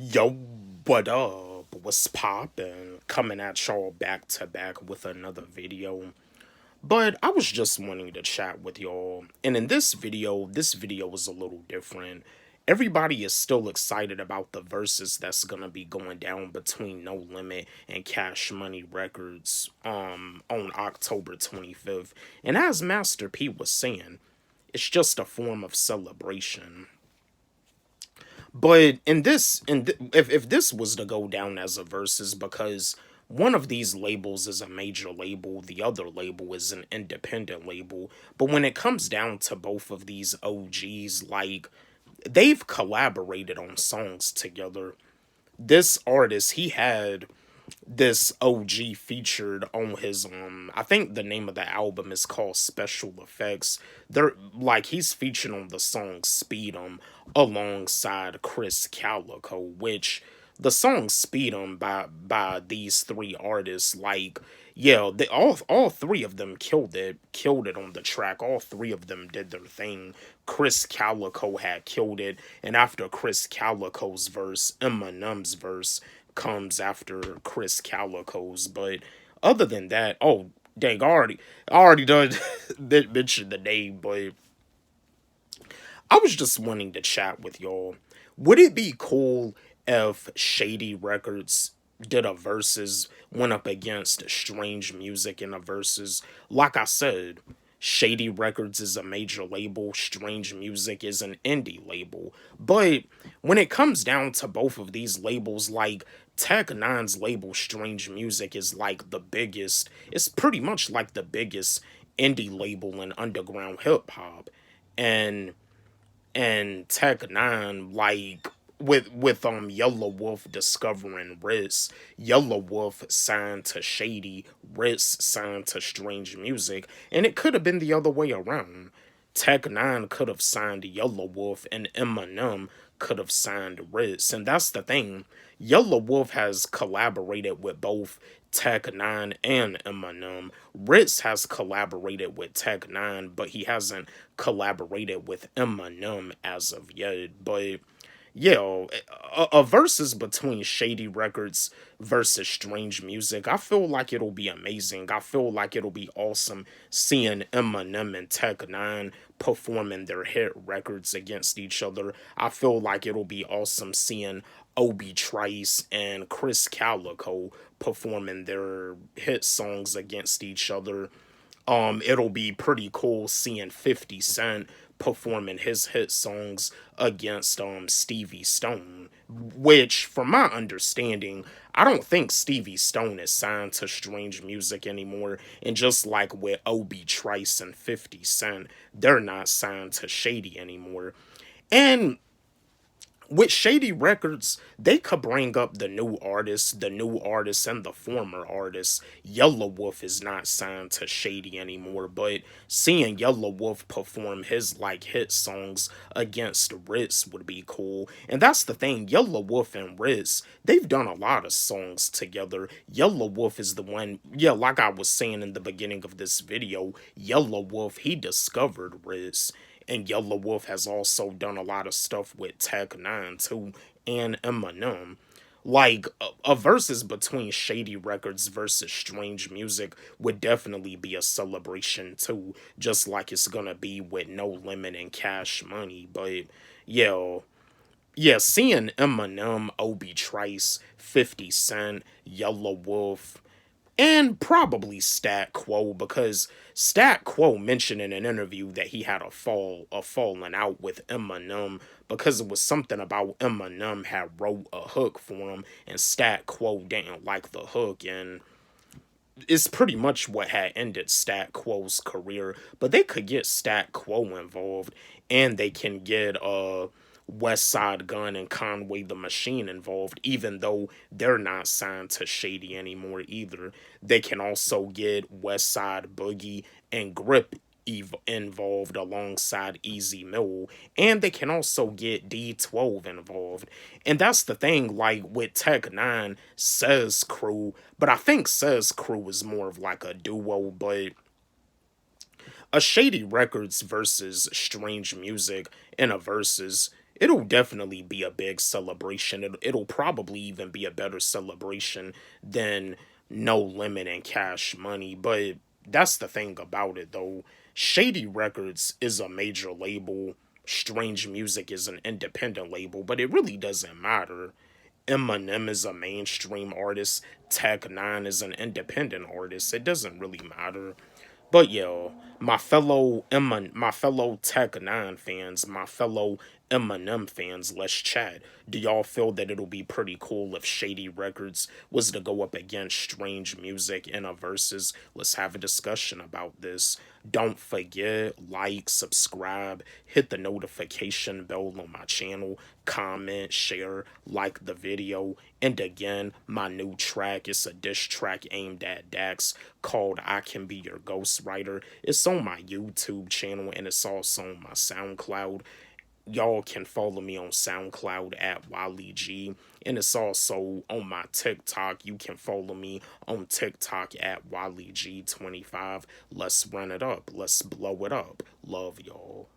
Yo, what up? What's poppin'? Coming at y'all back to back with another video. But I was just wanting to chat with y'all. And in this video is a little different. Everybody is still excited about the verses that's gonna be going down between No Limit and Cash Money Records on October 25th. And as Master P was saying, it's just a form of celebration. But if this was to go down as a versus, because one of these labels is a major label, the other label is an independent label. But when it comes down to both of these OGs, like they've collaborated on songs together. This artist, he had this OG featured on his I think the name of the album is called Special Effects. They're like he's featured on the song Speed 'em alongside Chris Calico, which the song Speed 'em by these three artists, like yeah, they all three of them killed it on the track. All three of them did their thing. Chris Calico had killed it, and after Chris Calico's verse, Eminem's verse comes after Chris Calico's. But other than that, oh dang, I already done mentioned the name, but I was just wanting to chat with y'all. Would it be cool if Shady Records did a versus, went up against Strange Music in a versus? Like I said, Shady Records is a major label, Strange Music is an indie label. But when it comes down to both of these labels, like Tech Nine's label Strange Music is like the biggest, it's pretty much like the biggest indie label in underground hip hop. And Tech Nine, like with Yellow Wolf discovering Ritz, Yellow Wolf signed to Shady, Ritz signed to Strange Music, and it could have been the other way around. Tech Nine could have signed Yellow Wolf, and Eminem could have signed Ritz, and that's the thing. Yellow Wolf has collaborated with both Tech Nine and Eminem. Ritz has collaborated with Tech Nine, but he hasn't collaborated with Eminem as of yet. But yeah, a versus between Shady Records versus Strange Music, I feel like it'll be amazing. I feel like it'll be awesome seeing Eminem and Tech Nine performing their hit records against each other. I feel like it'll be awesome seeing Obi Trice and Chris Calico performing their hit songs against each other. It'll be pretty cool seeing 50 Cent performing his hit songs against Stevie Stone, which from my understanding, I don't think Stevie Stone is signed to Strange Music anymore, and just like with Obi Trice and 50 Cent, they're not signed to Shady anymore. And with Shady Records, they could bring up the new artists, and the former artists. Yellow Wolf is not signed to Shady anymore, but seeing Yellow Wolf perform his like hit songs against Ritz would be cool. And that's the thing, Yellow Wolf and Ritz, they've done a lot of songs together. Yellow Wolf is the one, yeah, like I was saying in the beginning of this video, Yellow Wolf, he discovered Ritz, and Yellow Wolf has also done a lot of stuff with Tech Nine too, and Eminem. Like a versus between Shady Records versus Strange Music would definitely be a celebration too, just like it's gonna be with No Limit and Cash Money. But yeah, yeah, seeing Eminem, Obi Trice, 50 Cent, Yellow Wolf, and probably Stat Quo, because Stat Quo mentioned in an interview that he had a falling out with Eminem because it was something about Eminem had wrote a hook for him, and Stat Quo didn't like the hook, and it's pretty much what had ended Stat Quo's career. But they could get Stat Quo involved, and they can get West Side Gun and Conway the Machine involved, even though they're not signed to Shady anymore either. They can also get West Side Boogie and Grip involved alongside Easy Mill, and they can also get D12 involved. And that's the thing, like with Tech Nine, Says Crew, but I think Says Crew is more of like a duo, but a Shady Records versus Strange Music in a versus, It'll definitely be a big celebration. It'll probably even be a better celebration than No Limit and Cash Money. But that's the thing about it, though. Shady Records is a major label. Strange Music is an independent label, but it really doesn't matter. Eminem is a mainstream artist. Tech Nine is an independent artist. It doesn't really matter. But yo, my fellow Tech Nine fans, my fellow Eminem fans, let's chat. Do y'all feel that it'll be pretty cool if Shady Records was to go up against Strange Music in a versus? Let's have a discussion about this. Don't forget, like, subscribe, hit the notification bell on my channel, comment, share, like the video. And again, my new track is a diss track aimed at Dax called I Can Be Your Ghostwriter. It's on my YouTube channel and it's also on my SoundCloud. Y'all can follow me on SoundCloud at Wally G. And it's also on my TikTok. You can follow me on TikTok at WallyG25. Let's run it up. Let's blow it up. Love y'all.